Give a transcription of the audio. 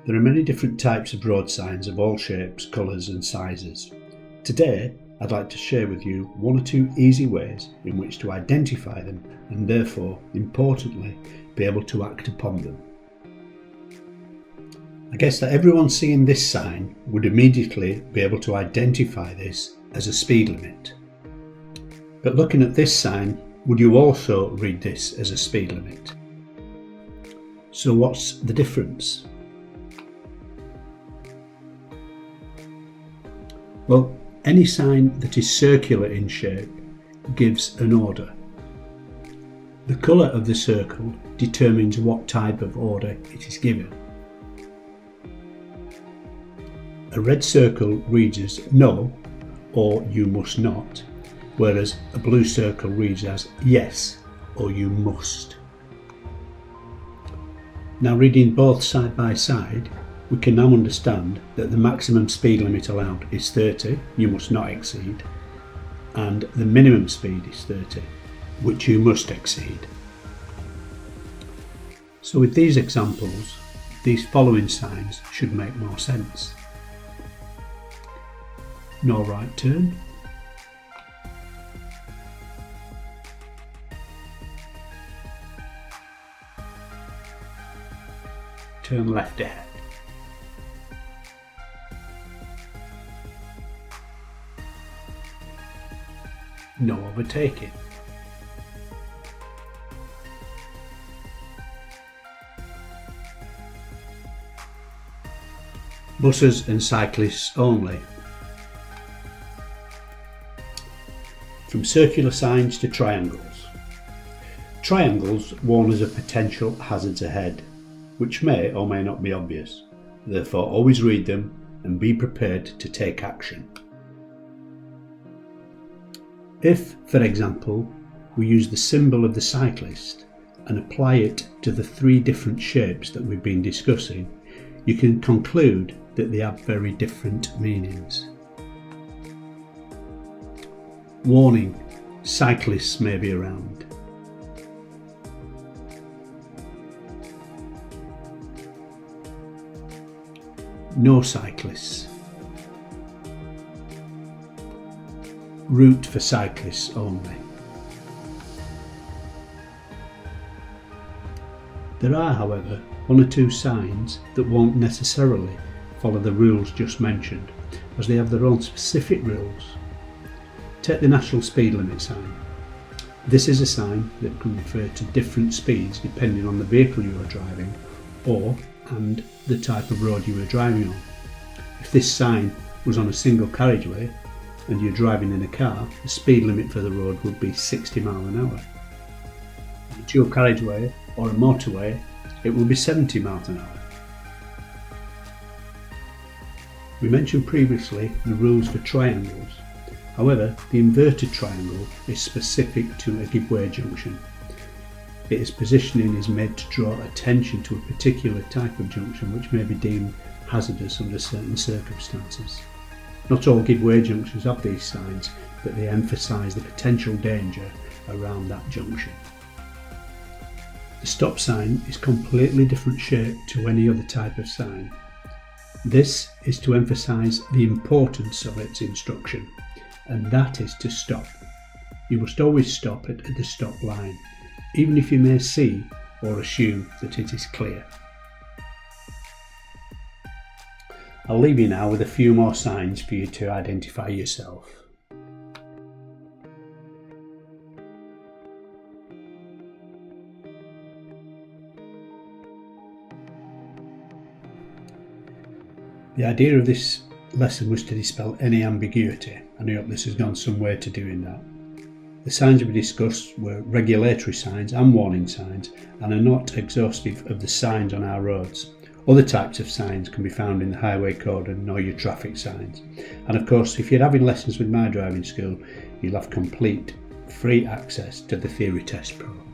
There are many different types of road signs of all shapes, colours and sizes. Today, I'd like to share with you one or two easy ways in which to identify them and therefore, importantly, be able to act upon them. I guess that everyone seeing this sign would immediately be able to identify this as a speed limit. But looking at this sign, would you also read this as a speed limit? So what's the difference? Well, any sign that is circular in shape gives an order. The colour of the circle determines what type of order it is given. A red circle reads as no or you must not, whereas a blue circle reads as yes or you must. Now, reading both side by side, we can now understand that the maximum speed limit allowed is 30, you must not exceed, and the minimum speed is 30, which you must exceed. So with these examples, these following signs should make more sense. No right turn, turn left ahead, no overtaking, buses and cyclists only. From circular signs to triangles. Triangles warn us of potential hazards ahead, which may or may not be obvious. Therefore, always read them and be prepared to take action. If, for example, we use the symbol of the cyclist and apply it to the three different shapes that we've been discussing, you can conclude that they have very different meanings. Warning, cyclists may be around. No cyclists. Route for cyclists only. There are, however, one or two signs that won't necessarily follow the rules just mentioned, as they have their own specific rules. Take the national speed limit sign. This is a sign that can refer to different speeds depending on the vehicle you are driving and the type of road you are driving on. If this sign was on a single carriageway and you're driving in a car, the speed limit for the road would be 60 miles an hour. On a dual carriageway or a motorway, it will be 70 miles an hour. We mentioned previously the rules for triangles. However, the inverted triangle is specific to a give-way junction. Its positioning is made to draw attention to a particular type of junction which may be deemed hazardous under certain circumstances. Not all give-way junctions have these signs, but they emphasise the potential danger around that junction. The stop sign is completely different shape to any other type of sign. This is to emphasise the importance of its instruction, and that is to stop. You must always stop at the stop line, even if you may see or assume that it is clear. I'll leave you now with a few more signs for you to identify yourself. The idea of this lesson was to dispel any ambiguity, and I hope this has gone some way to doing that. The signs we discussed were regulatory signs and warning signs, and are not exhaustive of the signs on our roads. Other types of signs can be found in the Highway Code and Know Your Traffic signs. And of course, if you're having lessons with My Driving School, you'll have complete free access to the Theory Test Pro.